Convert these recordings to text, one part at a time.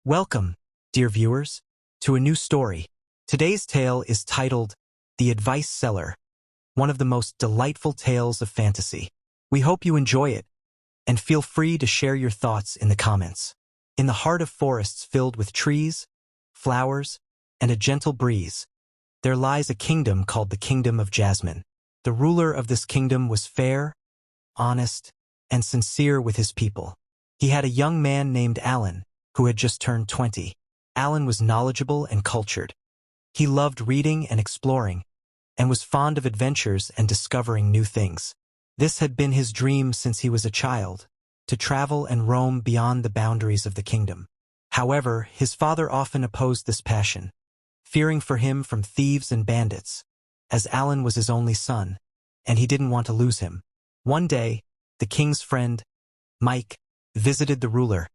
Welcome, dear viewers, to a new story. Today's tale is titled The Advice Seller, one of the most delightful tales of fantasy. We hope you enjoy it, and feel free to share your thoughts in the comments. In the heart of forests filled with trees, flowers, and a gentle breeze, there lies a kingdom called the Kingdom of Jasmine. The ruler of this kingdom was fair, honest, and sincere with his people. He had a young man named Alan, who had just turned 20. Alan was knowledgeable and cultured. He loved reading and exploring, and was fond of adventures and discovering new things. This had been his dream since he was a child, to travel and roam beyond the boundaries of the kingdom. However, his father often opposed this passion, fearing for him from thieves and bandits, as Alan was his only son, and he didn't want to lose him. One day, the king's friend, Mike, visited the ruler,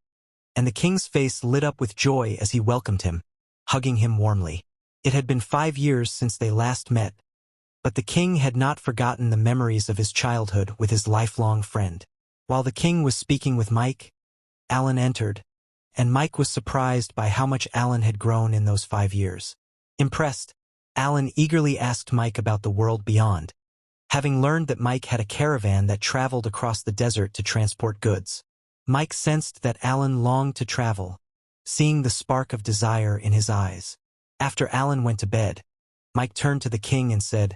and the king's face lit up with joy as he welcomed him, hugging him warmly. It had been 5 years since they last met, but the king had not forgotten the memories of his childhood with his lifelong friend. While the king was speaking with Mike, Alan entered, and Mike was surprised by how much Alan had grown in those 5 years. Impressed, Alan eagerly asked Mike about the world beyond, having learned that Mike had a caravan that traveled across the desert to transport goods. Mike sensed that Alan longed to travel, seeing the spark of desire in his eyes. After Alan went to bed, Mike turned to the king and said,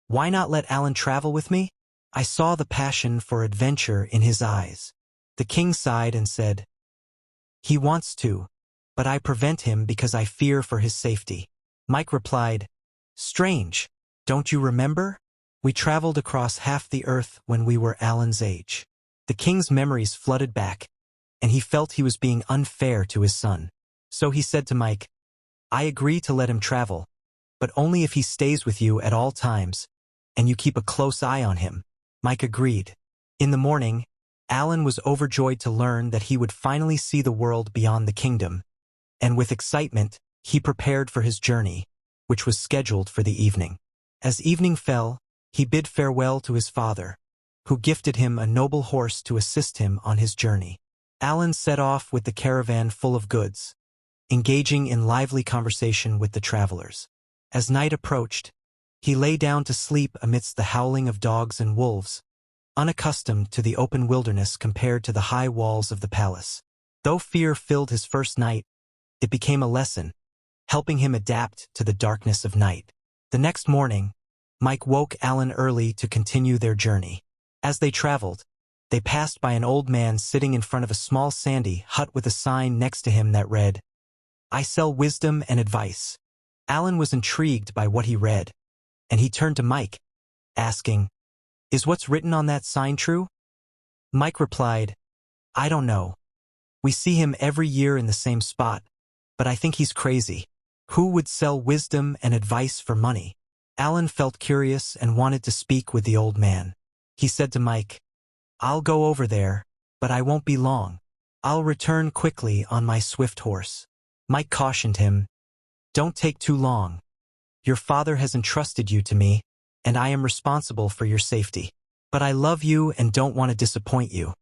"Why not let Alan travel with me?" I saw the passion for adventure in his eyes. The king sighed and said, "He wants to, but I prevent him because I fear for his safety." Mike replied, "Strange, don't you remember? We traveled across half the earth when we were Alan's age." The king's memories flooded back, and he felt he was being unfair to his son. So he said to Mike, "I agree to let him travel, but only if he stays with you at all times, and you keep a close eye on him." Mike agreed. In the morning, Alan was overjoyed to learn that he would finally see the world beyond the kingdom, and with excitement, he prepared for his journey, which was scheduled for the evening. As evening fell, he bid farewell to his father, who gifted him a noble horse to assist him on his journey. Alan set off with the caravan full of goods, engaging in lively conversation with the travelers. As night approached, he lay down to sleep amidst the howling of dogs and wolves, unaccustomed to the open wilderness compared to the high walls of the palace. Though fear filled his first night, it became a lesson, helping him adapt to the darkness of night. The next morning, Mike woke Alan early to continue their journey. As they traveled, they passed by an old man sitting in front of a small sandy hut with a sign next to him that read, "I sell wisdom and advice." Alan was intrigued by what he read, and he turned to Mike, asking, "Is what's written on that sign true?" Mike replied, "I don't know. We see him every year in the same spot, but I think he's crazy. Who would sell wisdom and advice for money?" Alan felt curious and wanted to speak with the old man. He said to Mike, "I'll go over there, but I won't be long. I'll return quickly on my swift horse." Mike cautioned him, "Don't take too long. Your father has entrusted you to me, and I am responsible for your safety. But I love you and don't want to disappoint you."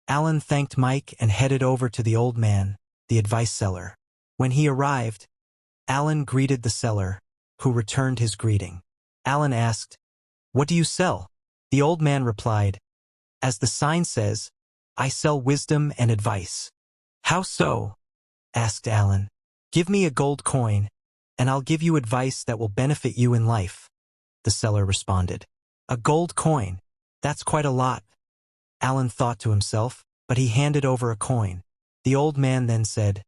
Alan thanked Mike and headed over to the old man, the advice seller. When he arrived, Alan greeted the seller, who returned his greeting. Alan asked, "What do you sell?" The old man replied, "As the sign says, I sell wisdom and advice." "How so?" asked Alan. "Give me a gold coin, and I'll give you advice that will benefit you in life," the seller responded. "A gold coin? That's quite a lot," Alan thought to himself, but he handed over a coin. The old man then said,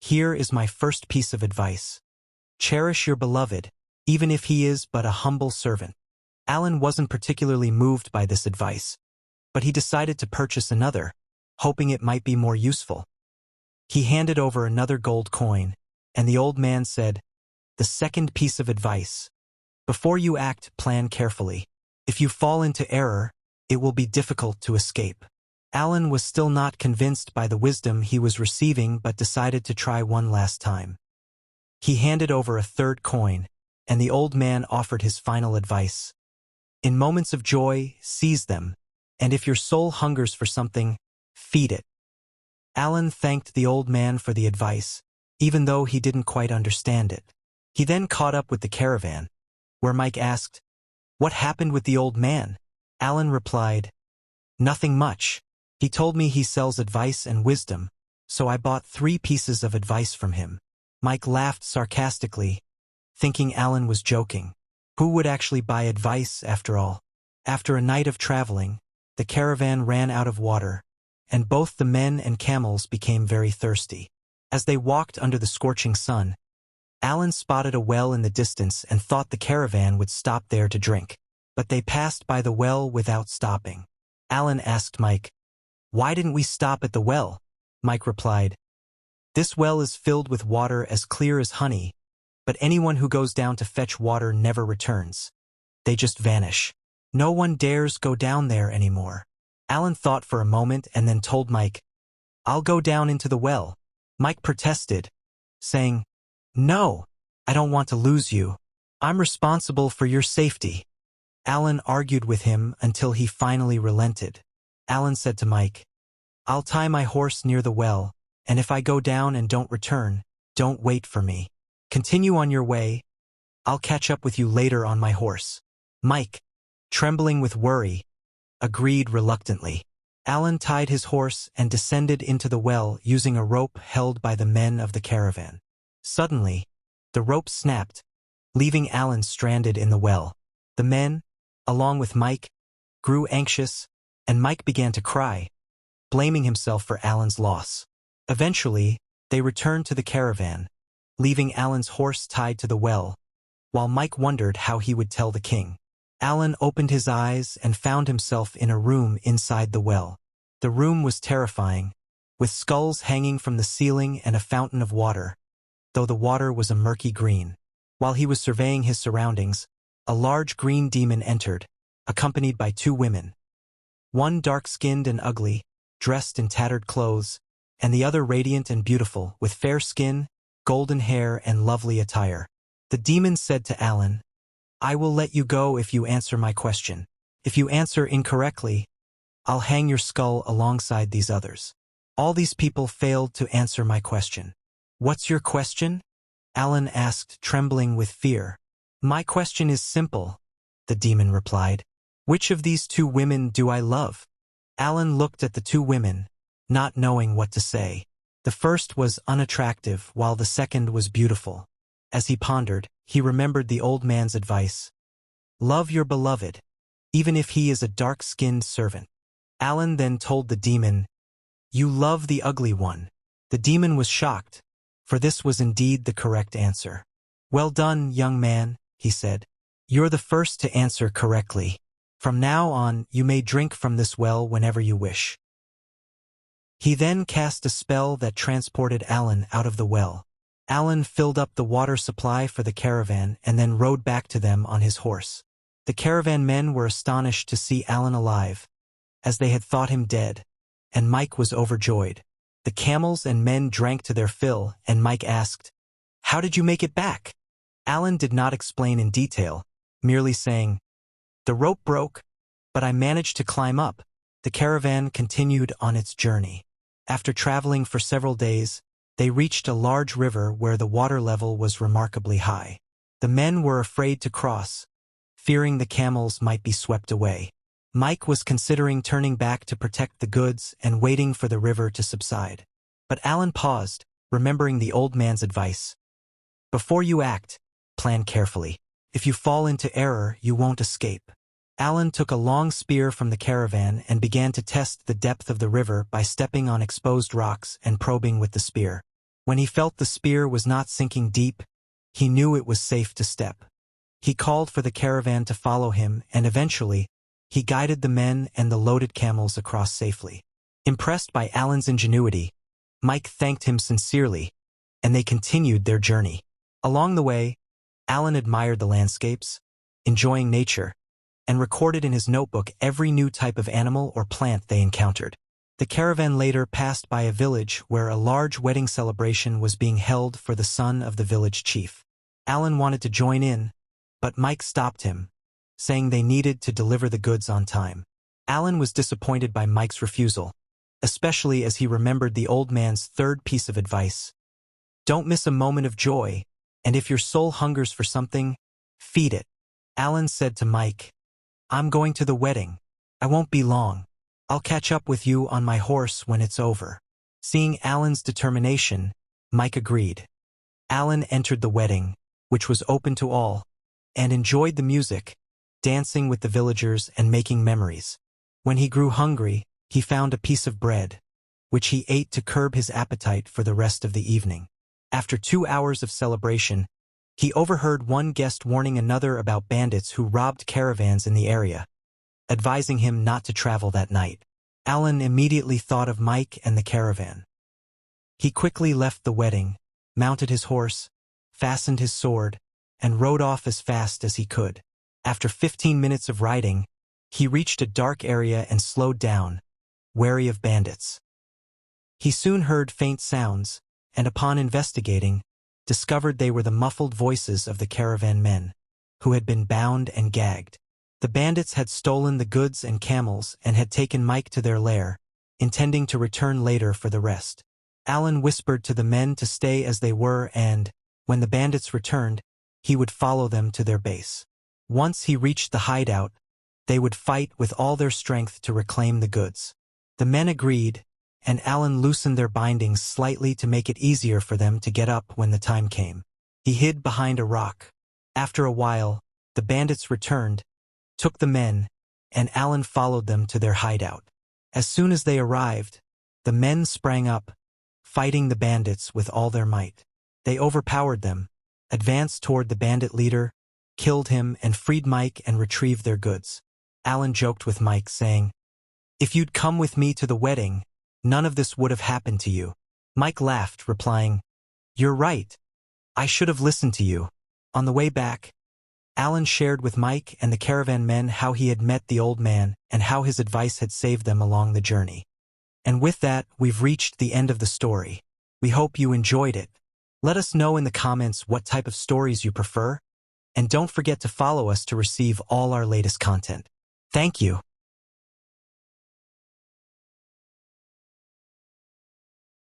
"Here is my first piece of advice. Cherish your beloved, even if he is but a humble servant." Alan wasn't particularly moved by this advice, but he decided to purchase another, hoping it might be more useful. He handed over another gold coin, and the old man said, "The second piece of advice. Before you act, plan carefully. If you fall into error, it will be difficult to escape." Alan was still not convinced by the wisdom he was receiving but decided to try one last time. He handed over a third coin, and the old man offered his final advice. "In moments of joy, seize them, and if your soul hungers for something, feed it." Alan thanked the old man for the advice, even though he didn't quite understand it. He then caught up with the caravan, where Mike asked, "What happened with the old man?" Alan replied, "Nothing much. He told me he sells advice and wisdom, so I bought 3 pieces of advice from him." Mike laughed sarcastically, thinking Alan was joking. Who would actually buy advice after all? After a night of traveling, the caravan ran out of water, and both the men and camels became very thirsty. As they walked under the scorching sun, Alan spotted a well in the distance and thought the caravan would stop there to drink. But they passed by the well without stopping. Alan asked Mike, "Why didn't we stop at the well?" Mike replied, "This well is filled with water as clear as honey, but anyone who goes down to fetch water never returns. They just vanish. No one dares go down there anymore." Alan thought for a moment and then told Mike, "I'll go down into the well." Mike protested, saying, "No, I don't want to lose you. I'm responsible for your safety." Alan argued with him until he finally relented. Alan said to Mike, "I'll tie my horse near the well, and if I go down and don't return, don't wait for me. Continue on your way. I'll catch up with you later on my horse." Mike, trembling with worry, agreed reluctantly. Alan tied his horse and descended into the well using a rope held by the men of the caravan. Suddenly, the rope snapped, leaving Alan stranded in the well. The men, along with Mike, grew anxious, and Mike began to cry, blaming himself for Alan's loss. Eventually, they returned to the caravan, leaving Alan's horse tied to the well, while Mike wondered how he would tell the king. Alan opened his eyes and found himself in a room inside the well. The room was terrifying, with skulls hanging from the ceiling and a fountain of water, though the water was a murky green. While he was surveying his surroundings, a large green demon entered, accompanied by 2 women. One dark-skinned and ugly, dressed in tattered clothes, and the other radiant and beautiful, with fair skin, golden hair, and lovely attire. The demon said to Alan, "I will let you go if you answer my question. If you answer incorrectly, I'll hang your skull alongside these others." All these people failed to answer my question. "What's your question?" Alan asked, trembling with fear. "My question is simple," the demon replied. "Which of these 2 women do I love?" Alan looked at the 2 women, not knowing what to say. The first was unattractive, while the second was beautiful. As he pondered, he remembered the old man's advice. "Love your beloved, even if he is a dark-skinned servant." Alan then told the demon, "You love the ugly one." The demon was shocked, for this was indeed the correct answer. "Well done, young man," he said. "You're the first to answer correctly. From now on, you may drink from this well whenever you wish." He then cast a spell that transported Alan out of the well. Alan filled up the water supply for the caravan and then rode back to them on his horse. The caravan men were astonished to see Alan alive, as they had thought him dead, and Mike was overjoyed. The camels and men drank to their fill, and Mike asked, "How did you make it back?" Alan did not explain in detail, merely saying, "The rope broke, but I managed to climb up." The caravan continued on its journey. After traveling for several days, they reached a large river where the water level was remarkably high. The men were afraid to cross, fearing the camels might be swept away. Mike was considering turning back to protect the goods and waiting for the river to subside. But Alan paused, remembering the old man's advice. "Before you act, plan carefully. If you fall into error, you won't escape." Alan took a long spear from the caravan and began to test the depth of the river by stepping on exposed rocks and probing with the spear. When he felt the spear was not sinking deep, he knew it was safe to step. He called for the caravan to follow him, and eventually, he guided the men and the loaded camels across safely. Impressed by Alan's ingenuity, Mike thanked him sincerely, and they continued their journey. Along the way, Alan admired the landscapes, enjoying nature, and recorded in his notebook every new type of animal or plant they encountered. The caravan later passed by a village where a large wedding celebration was being held for the son of the village chief. Alan wanted to join in, but Mike stopped him, saying they needed to deliver the goods on time. Alan was disappointed by Mike's refusal, especially as he remembered the old man's third piece of advice. Don't miss a moment of joy, and if your soul hungers for something, feed it. Alan said to Mike, I'm going to the wedding. I won't be long. I'll catch up with you on my horse when it's over. Seeing Alan's determination, Mike agreed. Alan entered the wedding, which was open to all, and enjoyed the music, dancing with the villagers and making memories. When he grew hungry, he found a piece of bread, which he ate to curb his appetite for the rest of the evening. After 2 hours of celebration, he overheard one guest warning another about bandits who robbed caravans in the area, advising him not to travel that night. Alan immediately thought of Mike and the caravan. He quickly left the wedding, mounted his horse, fastened his sword, and rode off as fast as he could. After 15 minutes of riding, he reached a dark area and slowed down, wary of bandits. He soon heard faint sounds, and upon investigating, discovered they were the muffled voices of the caravan men, who had been bound and gagged. The bandits had stolen the goods and camels and had taken Mike to their lair, intending to return later for the rest. Alan whispered to the men to stay as they were and, when the bandits returned, he would follow them to their base. Once he reached the hideout, they would fight with all their strength to reclaim the goods. The men agreed, and Alan loosened their bindings slightly to make it easier for them to get up when the time came. He hid behind a rock. After a while, the bandits returned, took the men, and Alan followed them to their hideout. As soon as they arrived, the men sprang up, fighting the bandits with all their might. They overpowered them, advanced toward the bandit leader, killed him, and freed Mike and retrieved their goods. Alan joked with Mike, saying, If you'd come with me to the wedding, none of this would have happened to you. Mike laughed, replying, You're right. I should have listened to you. On the way back, Alan shared with Mike and the caravan men how he had met the old man and how his advice had saved them along the journey. And with that, we've reached the end of the story. We hope you enjoyed it. Let us know in the comments what type of stories you prefer, and don't forget to follow us to receive all our latest content. Thank you.